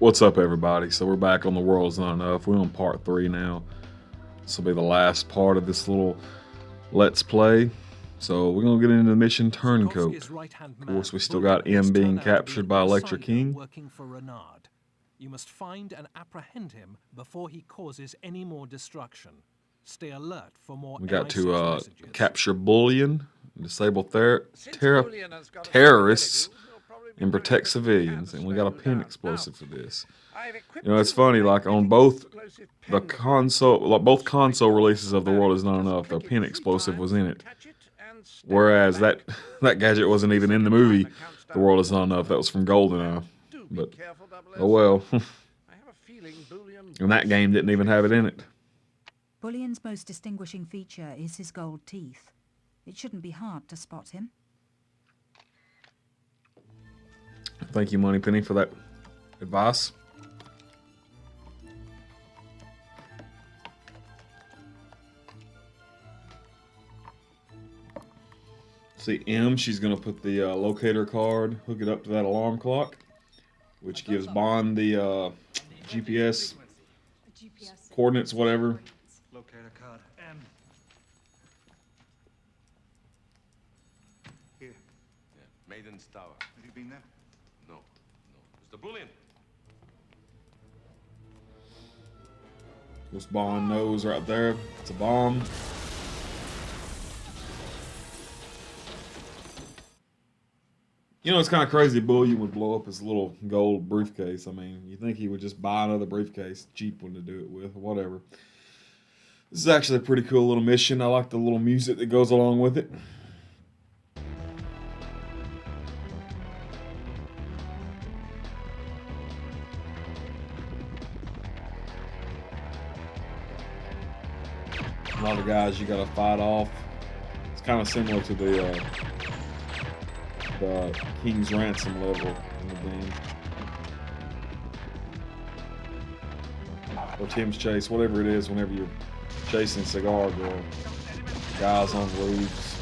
What's up, everybody? So we're back on The World's Not Enough. We're on part 3 now. This will be the last part of this little Let's Play. So we're going to get into the mission Turncoat. Of course, we still got M being captured by Electra King. Working for Renard. You must find and apprehend him before he causes any more destruction. Stay alert for more. We got to messages. capture Bullion, disable terrorists, and protect civilians. And we got a pin explosive for this. You know, it's funny, like on both the console, like both console releases of The World Is Not Enough, the pin explosive was in it. Whereas that gadget wasn't even in the movie The World Is Not Enough. That was from GoldenEye. But oh well. And that game didn't even have it in it. Bullion's most distinguishing feature is his gold teeth. It shouldn't be hard to spot him. Thank you, Moneypenny, for that advice. See, M, she's going to put the locator card, hook it up to that alarm clock, which gives Bond the GPS coordinates, whatever. Locator card. M. Here. Yeah. Maidens Tower. Have you been there? No. Mr. Bullion. This Bond knows right there. It's a bomb. You know, it's kind of crazy Bullion would blow up his little gold briefcase. I mean, you think he would just buy another briefcase, cheap one to do it with, or whatever. This is actually a pretty cool little mission. I like the little music that goes along with it. A lot of guys you gotta fight off. It's kind of similar to the King's Ransom level in the game. Or Tim's Chase, whatever it is, whenever you're chasing Cigar Girl. Guys on roofs.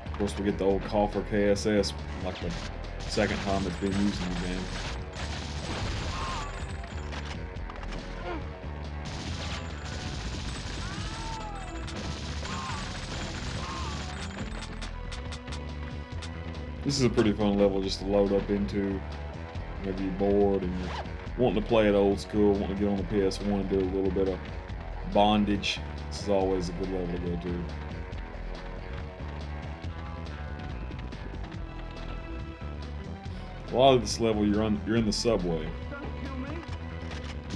Of course, we get the old coffer KSS, like the second time it's been used in the game. This is a pretty fun level just to load up into whenever you're bored and you're wanting to play it old school, wanting to get on the PS1 and do a little bit of bondage. This is always a good level to go to. A lot of this level you're in the subway.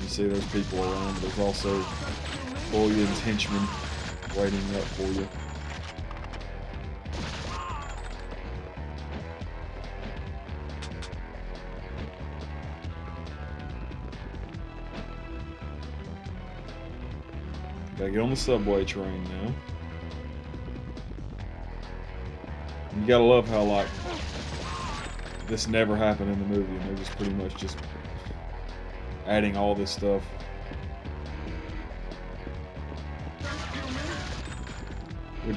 You see those people around, but there's also Bullion's henchmen waiting up for you. Gotta get on the subway train now. You gotta love how, like, this never happened in the movie, and they're just pretty much just adding all this stuff.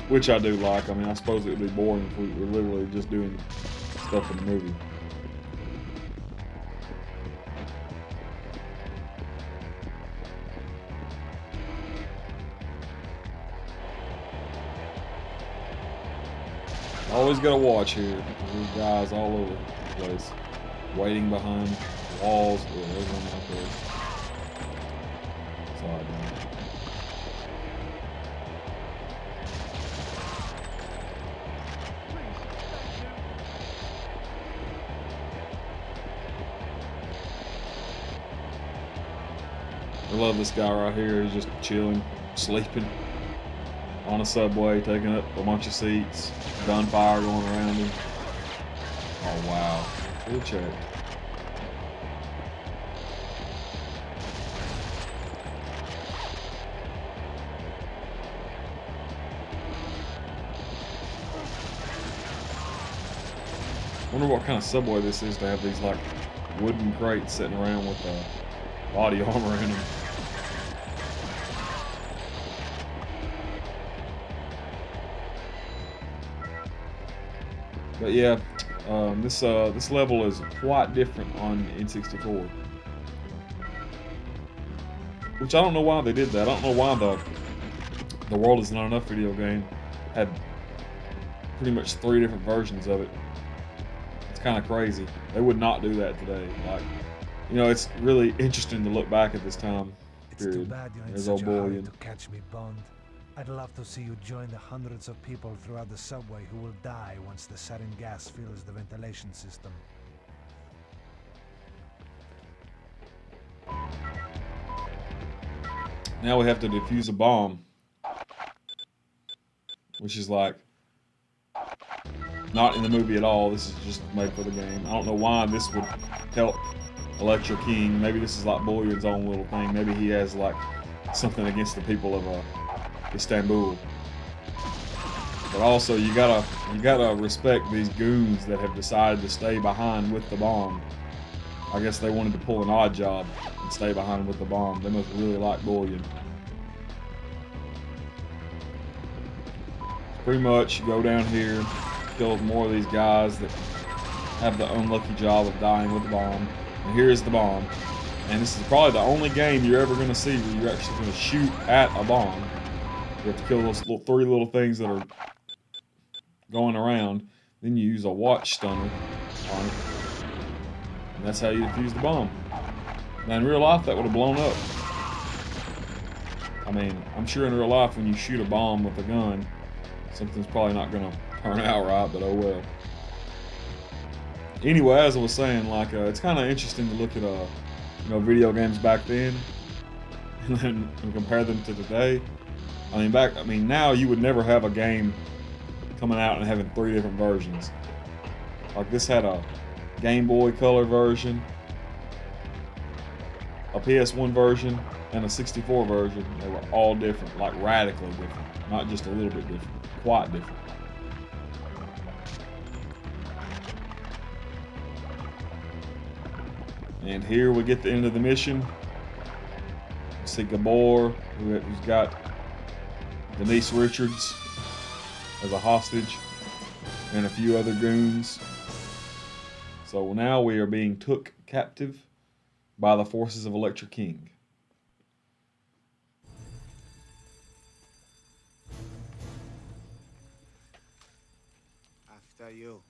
Which I do like. I mean, I suppose it would be boring if we were literally just doing stuff in the movie. Always gotta watch here. There's guys all over the place, waiting behind walls. Yeah, there's one out there. Sorry, man. I love this guy right here. He's just chilling, sleeping on a subway, taking up a bunch of seats, gunfire going around him. Oh wow, good check. Wonder what kind of subway this is to have these like wooden crates sitting around with body armor in them. But yeah, This level is quite different on N64, which I don't know why they did that. I don't know why the World Is Not Enough video game had pretty much 3 different versions of it. It's kind of crazy. They would not do that today. Like, you know, it's really interesting to look back at this time It's too period. bad you're in There's such old a hurry Bullion. to catch me, Bond. I'd love to see you join the hundreds of people throughout the subway who will die once the sarin gas fills the ventilation system. Now we have to defuse a bomb, which is like not in the movie at all. This is just made for the game. I don't know why this would help Electra King. Maybe this is like Bullion's own little thing. Maybe he has like something against the people of Istanbul. But also you gotta respect these goons that have decided to stay behind with the bomb. I guess they wanted to pull an odd job and stay behind with the bomb. They must really like Bullion. Pretty much you go down here, kill more of these guys that have the unlucky job of dying with the bomb. And here's the bomb. And this is probably the only game you're ever going to see where you're actually going to shoot at a bomb. You have to kill those 3 little things that are going around. Then you use a watch stunner on it. And that's how you defuse the bomb. Now in real life that would have blown up. I mean, I'm sure in real life when you shoot a bomb with a gun, something's probably not going to turn out right, but oh well. Anyway, as I was saying, like it's kind of interesting to look at you know, video games back then and compare them to today. I mean, now you would never have a game coming out and having 3 different versions. Like this had a Game Boy Color version, a PS1 version, and a 64 version. They were all different, like radically different, not just a little bit different, quite different. And here we get the end of the mission. We see Gabor, who's got Denise Richards as a hostage, and a few other goons. So now we are being took captive by the forces of Electra King. After you.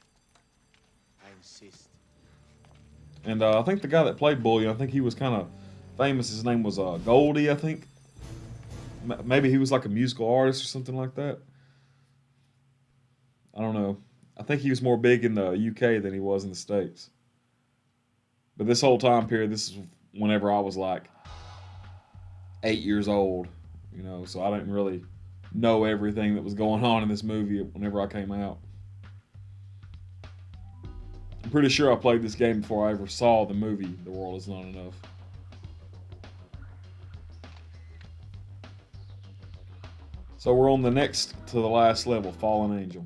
I insist. And I think the guy that played Bullion, I think he was kind of famous. His name was Goldie, I think. Maybe he was like a musical artist or something like that. I don't know. I think he was more big in the UK than he was in the States. But this whole time period, this is whenever I was like 8 years old, you know, so I didn't really know everything that was going on in this movie whenever I came out. I'm pretty sure I played this game before I ever saw the movie The World Is Not Enough. So we're on the next to the last level, Fallen Angel.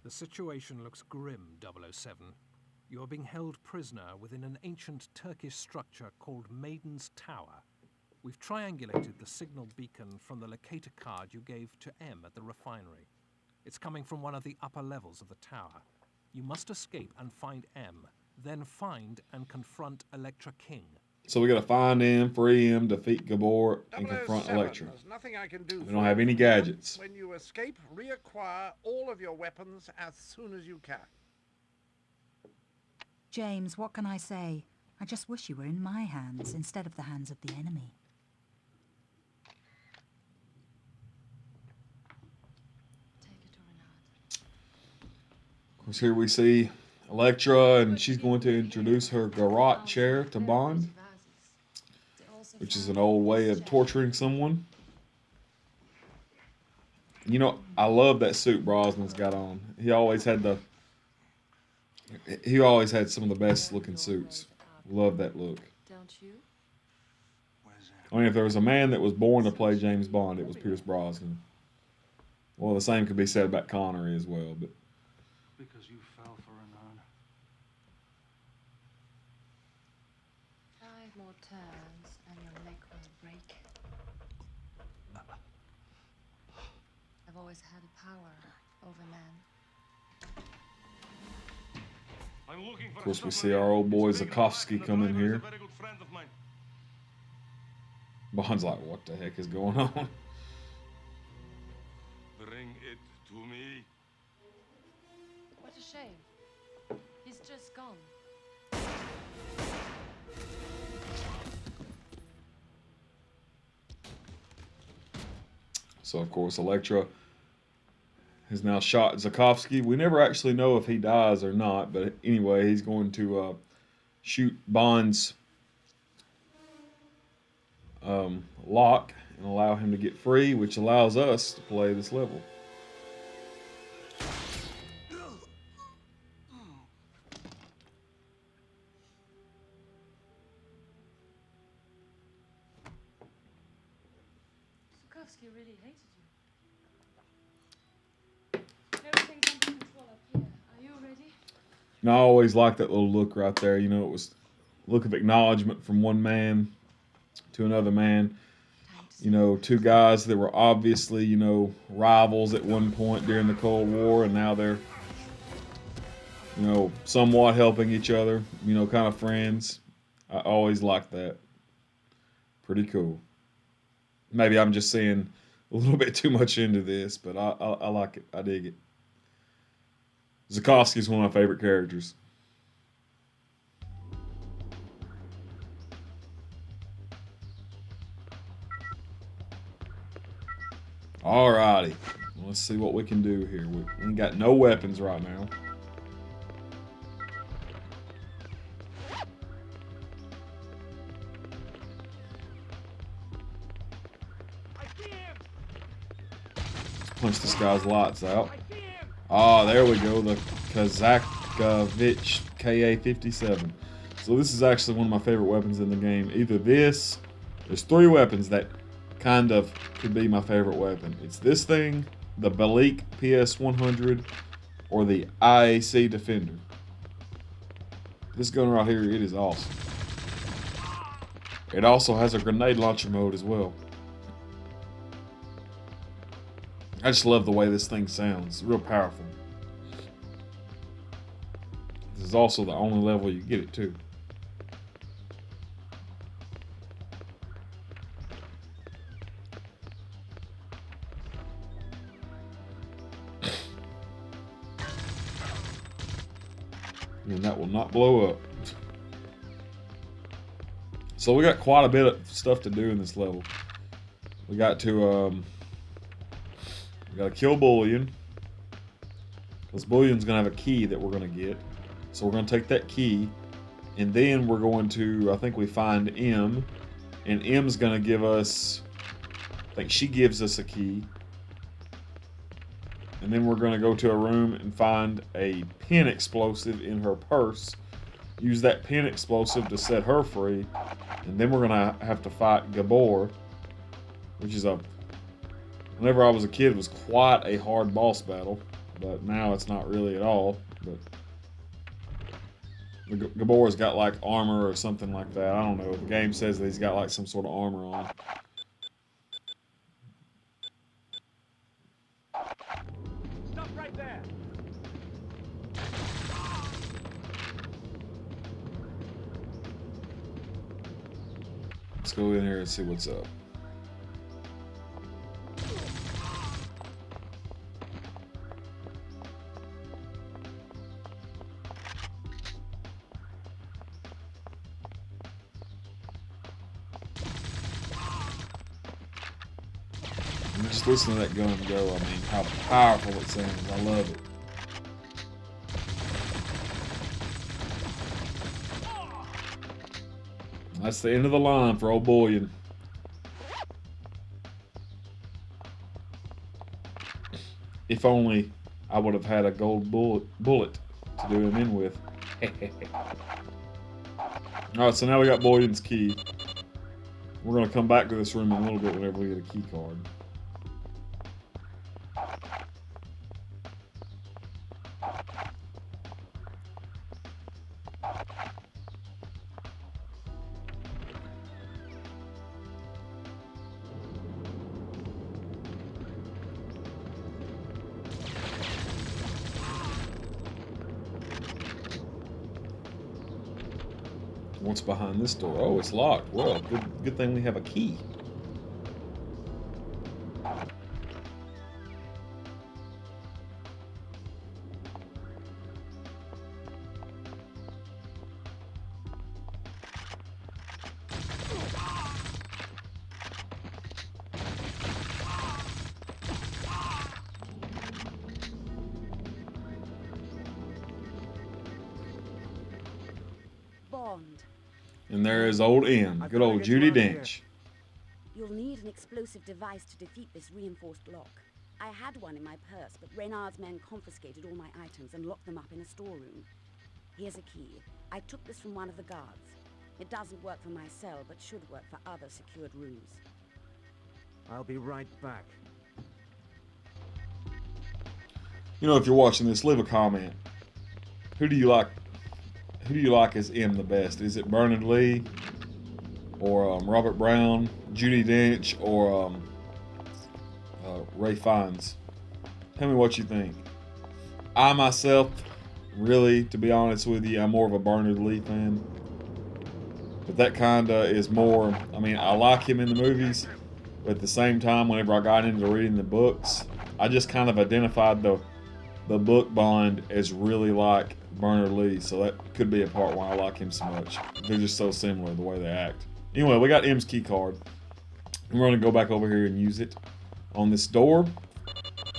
The situation looks grim, 007. You are being held prisoner within an ancient Turkish structure called Maidens Tower. We've triangulated the signal beacon from the locator card you gave to M at the refinery. It's coming from one of the upper levels of the tower. You must escape and find M, then find and confront Electra King. So we gotta find him, free him, defeat Gabor, and confront 007, Electra. There's nothing I can do We for don't have you any from here. gadgets. When you escape, reacquire all of your weapons as soon as you can. James, what can I say? I just wish you were in my hands instead of the hands of the enemy. Of course, here we see Electra, and she's going to introduce her garrote chair to Bond, which is an old way of torturing someone. You know, I love that suit Brosnan's got on. He always had some of the best looking suits. Love that look. Don't you? I mean, if there was a man that was born to play James Bond, it was Pierce Brosnan. Well, the same could be said about Connery as well, but Because you fell for renard. 5 more turns and your neck will break. I've always had a power over men. Of course, we see our old boy Zakowski come in here. Bond's like, what the heck is going on? Bring it to me. What a shame. He's just gone. So, of course, Elektra has now shot Zakowski. We never actually know if he dies or not, but anyway, he's going to shoot Bond's lock and allow him to get free, which allows us to play this level. Zukovsky really hated you. Everything's under control up here. Are you ready? And I always liked that little look right there. You know, it was a look of acknowledgement from one man to another man. You know, two guys that were obviously, you know, rivals at one point during the Cold War, and now they're, you know, somewhat helping each other, you know, kind of friends. I always liked that. Pretty cool. Maybe I'm just seeing a little bit too much into this, but I like it. I dig it. Zakowski's one of my favorite characters. Alrighty, let's see what we can do here. We ain't got no weapons right now. Punch this guy's lights out. Ah, there we go, the Kazakovich KA-57. So this is actually one of my favorite weapons in the game. Either this, there's three weapons that kind of could be my favorite weapon. It's this thing, the Balik PS100, or the IAC Defender. This gun right here, it is awesome. It also has a grenade launcher mode as well. I just love the way this thing sounds. It's real powerful. This is also the only level you get it to. And that will not blow up. So we got quite a bit of stuff to do in this level. We got to we got to kill Bullion, because Bullion's gonna have a key that we're gonna get. So we're gonna take that key, and then we're going to, I think we find M, and M's gonna give us, I think she gives us a key. And then we're going to go to a room and find a pin explosive in her purse. Use that pin explosive to set her free. And then we're going to have to fight Gabor, which is whenever I was a kid, was quite a hard boss battle. But now it's not really at all. But Gabor's got like armor or something like that. I don't know. The game says that he's got like some sort of armor on. Let's go in here and see what's up. And just listen to that gun go. I mean, how powerful it sounds. I love it. That's the end of the line for old Bullion. If only I would have had a gold bullet to do him in with. Alright, so now we got Bullion's key. We're going to come back to this room in a little bit whenever we get a key card. What's behind this door? Oh, it's locked. Well, good thing we have a key. Bond. And there is old M, good old Judi Dench. You'll need an explosive device to defeat this reinforced lock. I had one in my purse, but Renard's men confiscated all my items and locked them up in a storeroom. Here's a key. I took this from one of the guards. It doesn't work for my cell, but should work for other secured rooms. I'll be right back. You know, if you're watching this, leave a comment. Who do you like? Who do you like as M the best? Is it Bernard Lee, or Robert Brown, Judi Dench, or Ray Fiennes? Tell me what you think. I myself, really, to be honest with you, I'm more of a Bernard Lee fan. But that kinda is more. I mean, I like him in the movies, but at the same time, whenever I got into reading the books, I just kind of identified the book Bond as really like Bernard Lee, so that could be a part why I like him so much. They're just so similar, the way they act. Anyway, we got M's key card. We're going to go back over here and use it on this door,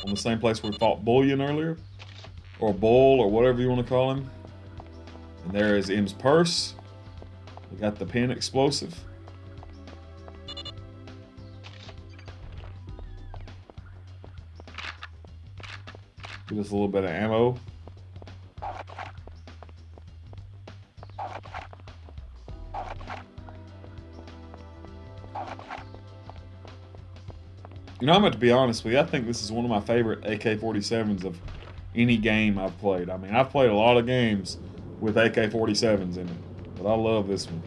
on the same place we fought Bullion earlier, or Bull, or whatever you want to call him. And there is M's purse. We got the pin explosive. Get us a little bit of ammo. You know, I'm going to be honest with you. I think this is one of my favorite AK-47s of any game I've played. I mean, I've played a lot of games with AK-47s in it, but I love this one.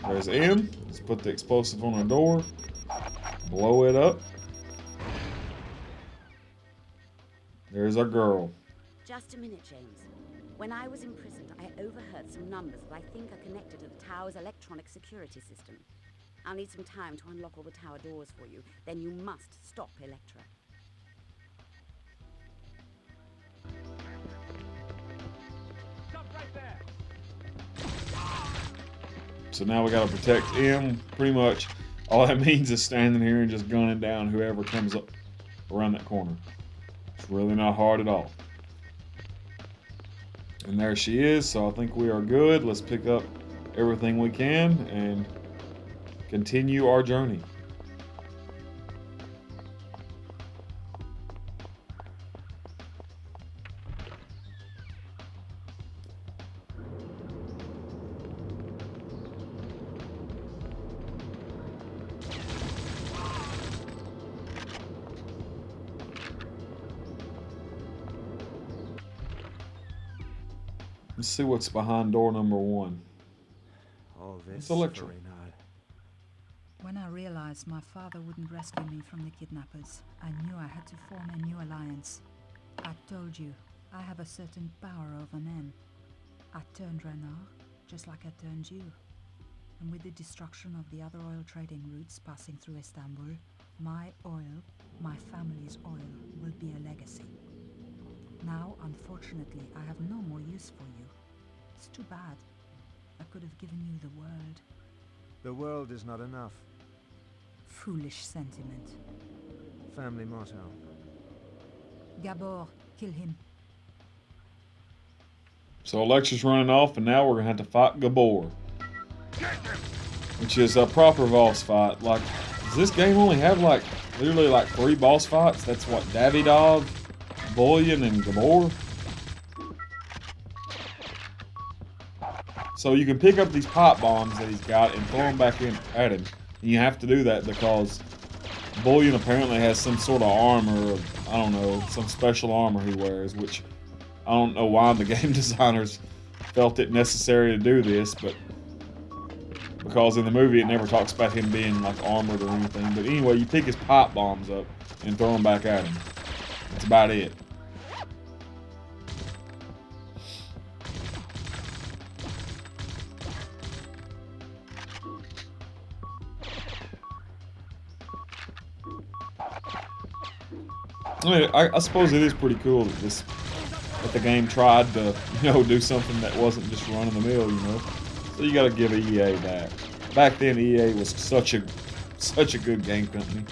There's M. Let's put the explosive on the door. Blow it up. There's our girl. Just a minute, James. When I was imprisoned, I overheard some numbers that I think are connected to the tower's electronic security system. I'll need some time to unlock all the tower doors for you. Then you must stop Electra. Stop right there. So now we gotta protect M. Pretty much all that means is standing here and just gunning down whoever comes up around that corner. It's really not hard at all. And there she is, so I think we are good. Let's pick up everything we can and continue our journey. Let's see what's behind door number 1. All this It's Electra. for Renard. When I realized my father wouldn't rescue me from the kidnappers, I knew I had to form a new alliance. I told you, I have a certain power over men. I turned Renard, just like I turned you. And with the destruction of the other oil trading routes passing through Istanbul, my oil, my family's oil, will be a legacy. Now, unfortunately, I have no more use for you. It's too bad. I could have given you the world. The world is not enough. Foolish sentiment. Family motto. Gabor, kill him. So Electra's running off, and now we're gonna have to fight Gabor, which is a proper boss fight. Like, does this game only have like literally like 3 boss fights? That's what, Davidov, Bullion, and Gabor. So you can pick up these pipe bombs that he's got and throw them back in at him. And you have to do that because Bullion apparently has some sort of armor, I don't know, some special armor he wears, which I don't know why the game designers felt it necessary to do this, but because in the movie it never talks about him being like armored or anything. But anyway, you pick his pipe bombs up and throw them back at him. That's about it. I suppose it is pretty cool that the game tried to, do something that wasn't just run of the mill, So you got to give EA that. Back then, EA was such a good game company.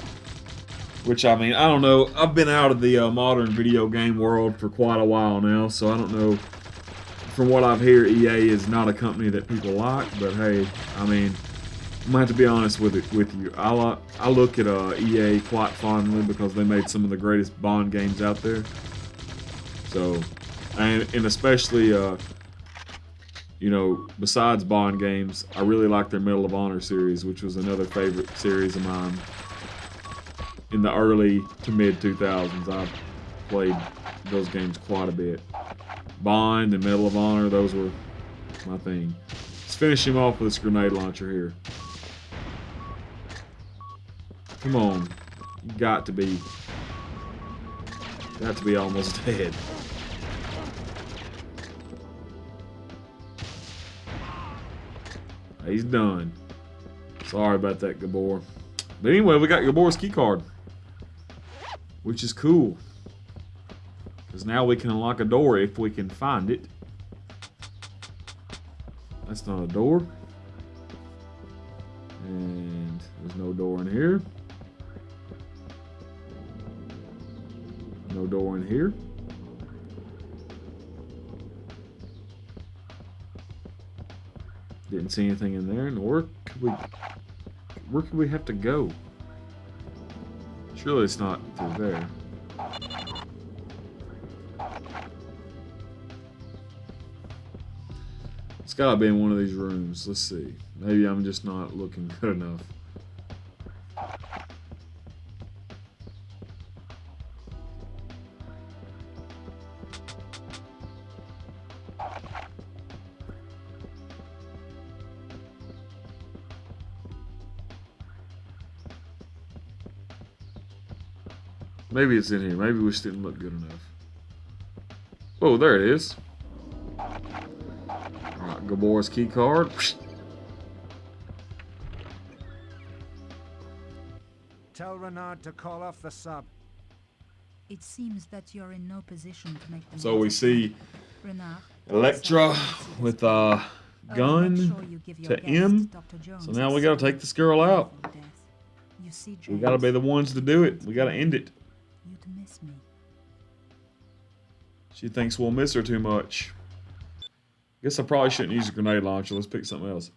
Which, I mean, I don't know. I've been out of the modern video game world for quite a while now, so I don't know. From what I've heard, EA is not a company that people like, but hey, I mean, I'm going to have to be honest with you. I look at EA quite fondly because they made some of the greatest Bond games out there. So, and especially, besides Bond games, I really like their Medal of Honor series, which was another favorite series of mine. In the early to mid 2000s, I played those games quite a bit. Bond and Medal of Honor, those were my thing. Let's finish him off with this grenade launcher here. Come on. You got to be almost dead. He's done. Sorry about that, Gabor. But anyway, we got Gabor's key card, which is cool. Because now we can unlock a door if we can find it. That's not a door. And there's no door in here. No door in here. Didn't see anything in there. And where could we have to go? Surely it's not through there. It's gotta be in one of these rooms. Let's see. Maybe I'm just not looking good enough. Maybe it's in here. Maybe we just didn't look good enough. Oh, there it is. Alright, Gabor's key card. Tell Renard to call off the sub. It seems that you're in no position to make them. So we see Renard, Electra with a gun to M. So now we gotta take this girl out. We gotta be the ones to do it. We gotta end it. You'd miss me. She thinks we'll miss her too much. Guess I probably shouldn't use a grenade launcher. Let's pick something else.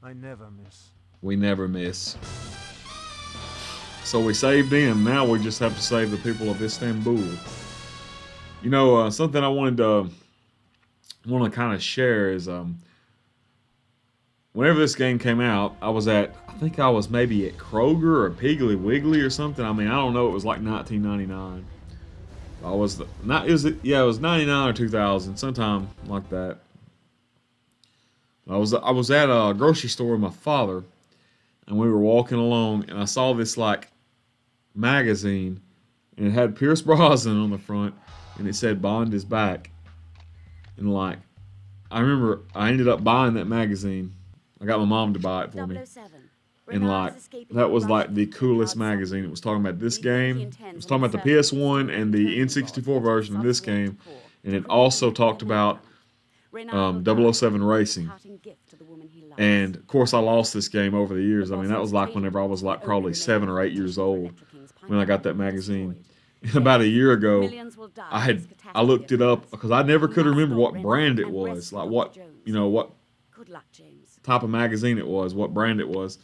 I never miss. We never miss. So we saved them. Now we just have to save the people of Istanbul. You know, something I want to kind of share is whenever this game came out, I think I was maybe at Kroger or Piggly Wiggly or something. I mean, I don't know. It was like 1999. It was 99 or 2000, sometime like that. I was at a grocery store with my father, and we were walking along, and I saw this like magazine, and it had Pierce Brosnan on the front, and it said Bond is back. And like, I remember I ended up buying that magazine. I got my mom to buy it for me. And like, that was like the coolest magazine. It was talking about this game. It was talking about the PS1 and the N64 version of this game. And it also talked about 007 Racing. And of course I lost this game over the years. I mean, that was like whenever I was like probably 7 or 8 years old when I got that magazine. And about a year ago, I looked it up because I never could remember what brand it was. Like what type of magazine it was, what brand it was.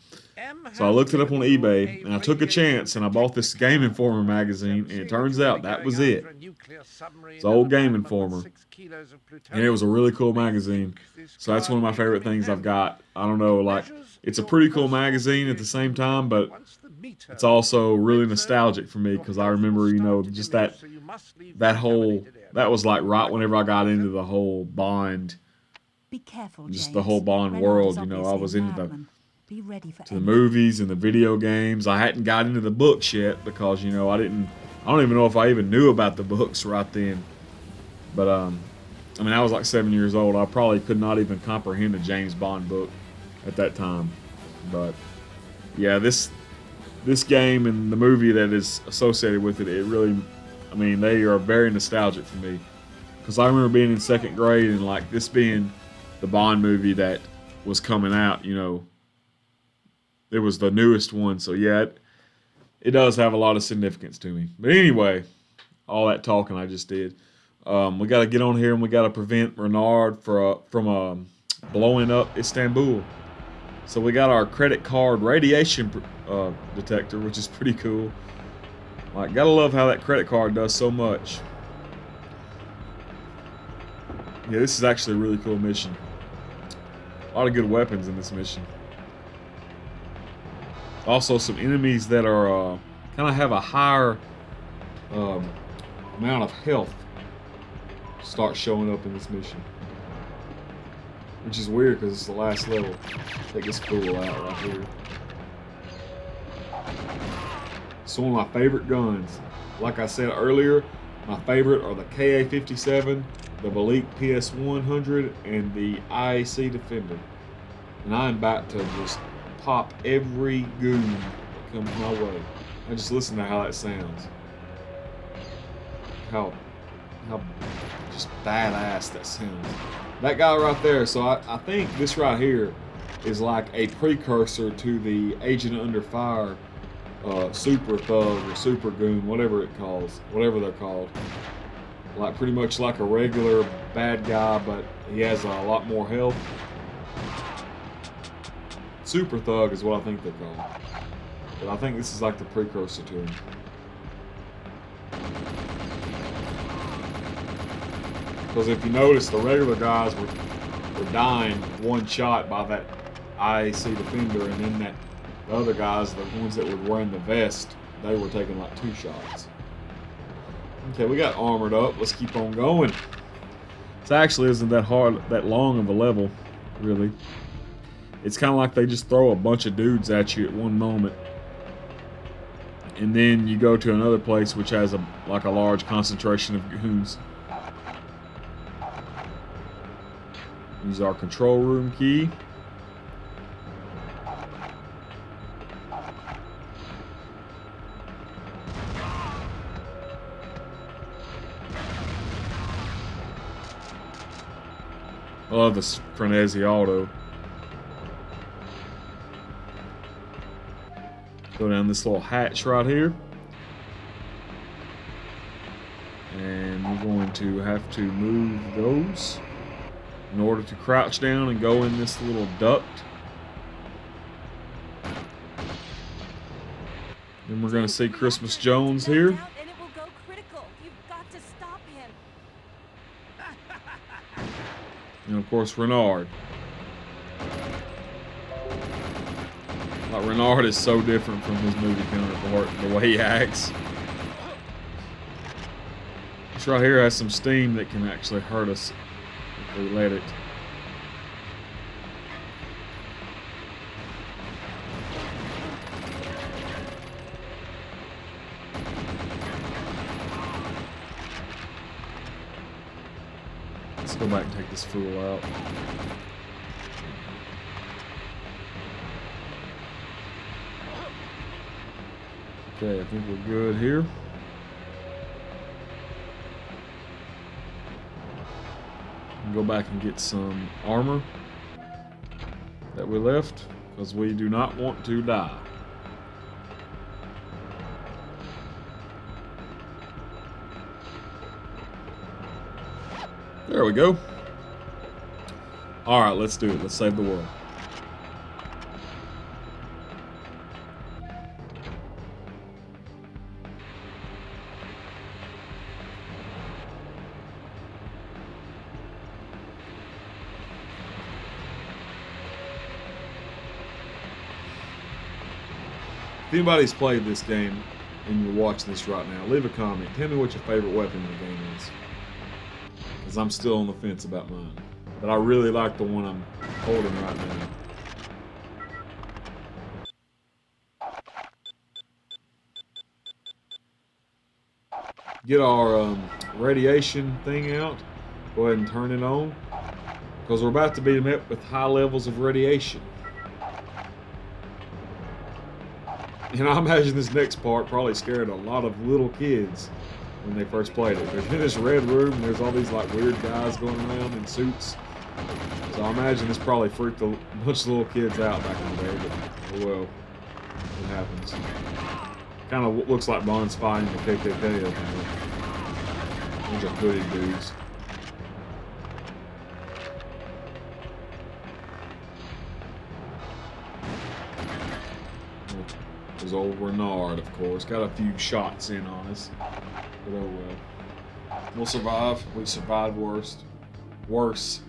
So I looked it up on eBay, and I took a chance, and I bought this Game Informer magazine, and it turns out that was it. It's an old Game Informer, and it was a really cool magazine. So that's one of my favorite things I've got. I don't know, like, it's a pretty cool magazine at the same time, but it's also really nostalgic for me because I remember, you know, just that whole, that was like right whenever I got into the whole Bond, Be careful, just James. the whole Bond Renard world, is you know. I obviously was a into the madman. Be ready for the anything. movies and the video games. I hadn't got into the books yet because, you know, I don't even know if I even knew about the books right then. But I mean, I was like 7 years old. I probably could not even comprehend a James Bond book at that time. But yeah, this game and the movie that is associated with it, it really, I mean, they are very nostalgic for me. Because I remember being in second grade and like this being the Bond movie that was coming out, you know. It was the newest one, so yeah, it does have a lot of significance to me. But anyway, all that talking I just did. We got to get on here and we got to prevent Renard from blowing up Istanbul. So we got our credit card radiation detector, which is pretty cool. Like, gotta love how that credit card does so much. Yeah, this is actually a really cool mission. A lot of good weapons in this mission. Also, some enemies that are kind of have a higher amount of health start showing up in this mission, which is weird because it's the last level. Take this fool out right here. It's one of my favorite guns. Like I said earlier, my favorite are the KA-57, the Belite PS100, and the IAC Defender. And I'm about to just pop every goon that comes my way. I just listen to how that sounds. How just badass that sounds. That guy right there, so I think this right here is like a precursor to the Agent Under Fire super thug or super goon, whatever they're called. Like pretty much like a regular bad guy, but he has a lot more health. Super thug is what I think they're called. But I think this is like the precursor to him. Because if you notice, the regular guys were dying one shot by that IAC Defender, and then the other guys, the ones that were wearing the vest, they were taking like 2 shots. Okay, we got armored up. Let's keep on going. It actually isn't that long of a level, really. It's kind of like they just throw a bunch of dudes at you at one moment. And then you go to another place which has like a large concentration of goons. Use our control room key. I love this Frenesi auto. Go down this little hatch right here. And we're going to have to move those in order to crouch down and go in this little duct. Then we're going to see Christmas Jones here. And it will go critical. You've got to stop him. And of course, Renard. Like, Renard is so different from his movie counterpart, the way he acts. This right here has some steam that can actually hurt us if we let it. Let's go back and take this fool out. Okay, I think we're good here. Go back and get some armor that we left, because we do not want to die. There we go. Alright, let's do it. Let's save the world. If anybody's played this game and you're watching this right now, leave a comment. Tell me what your favorite weapon in the game is. Because I'm still on the fence about mine. But I really like the one I'm holding right now. Get our radiation thing out. Go ahead and turn it on. Because we're about to be met with high levels of radiation. And I imagine this next part probably scared a lot of little kids when they first played it. They're in this red room and there's all these like weird guys going around in suits. So I imagine this probably freaked a bunch of little kids out back in the day, but oh well, it happens. Kind of looks like Bond's fighting the KKK up there. Bunch of hooded dudes. There's old Renard, of course. Got a few shots in on us. But oh well. We'll survive. We survived worse.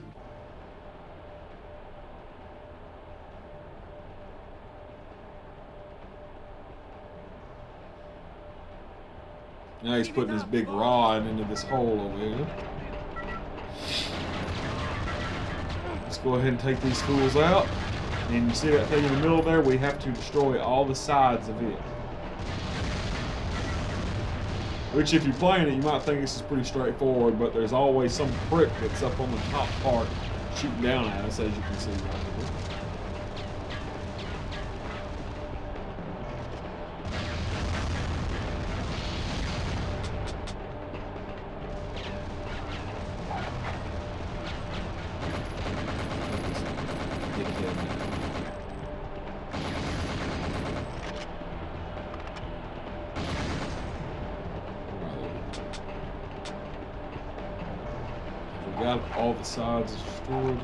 Now he's putting his big rod into this hole over here. Let's go ahead and take these fools out. And you see that thing in the middle there? We have to destroy all the sides of it. Which, if you're playing it, you might think this is pretty straightforward, but there's always some prick that's up on the top part shooting down at us, as you can see right here. Got all the sides destroyed.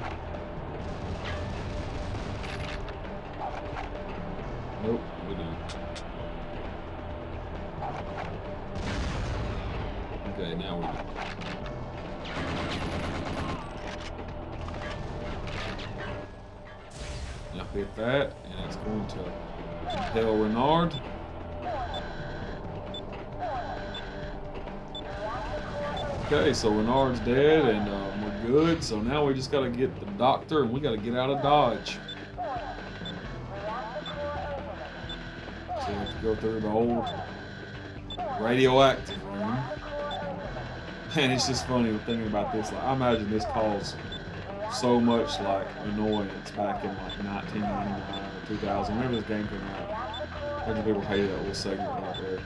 Nope, we don't. Okay, now we do. Now hit that, and it's going to impale Renard. Okay, so Renard's dead, and we're good. So now we just got to get the doctor, and we got to get out of Dodge. So we have to go through the old radioactive room. Man, it's just funny thinking about this. Like, I imagine this caused so much like annoyance back in like 1999 or 2000. Whenever this game came out, I think people hated that little segment right there.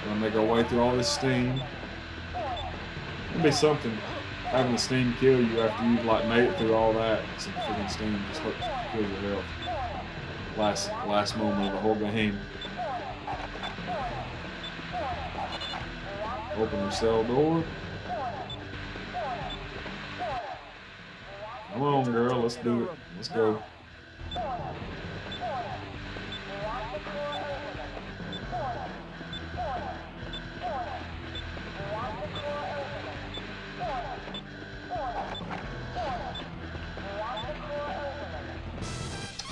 Gonna make our way through all this steam. It'd be something having the steam kill you after you've like made it through all that. Some freaking steam just kills your health. Last moment of the whole game. Open your cell door. Come on, girl, let's do it. Let's go.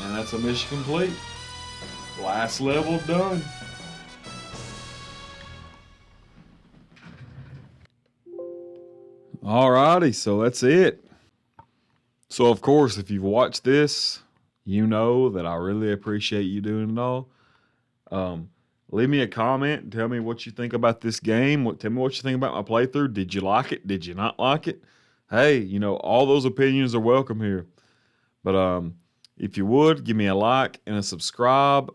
And that's a mission complete. Last level done. Alrighty, so that's it. So of course, if you've watched this, you know that I really appreciate you doing it all. Leave me a comment. Tell me what you think about this game. Tell me what you think about my playthrough. Did you like it? Did you not like it? Hey, you know, all those opinions are welcome here. But if you would, give me a like and a subscribe.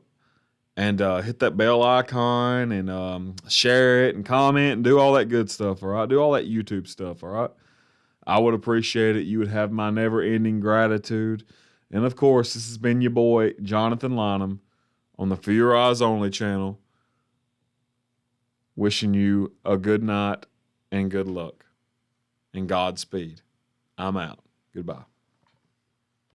And hit that bell icon and share it and comment and do all that good stuff, all right? Do all that YouTube stuff, all right? I would appreciate it. You would have my never-ending gratitude. And, of course, this has been your boy, Jonathan Lynham, on the For Your Eyes Only channel. Wishing you a good night and good luck. And Godspeed. I'm out. Goodbye.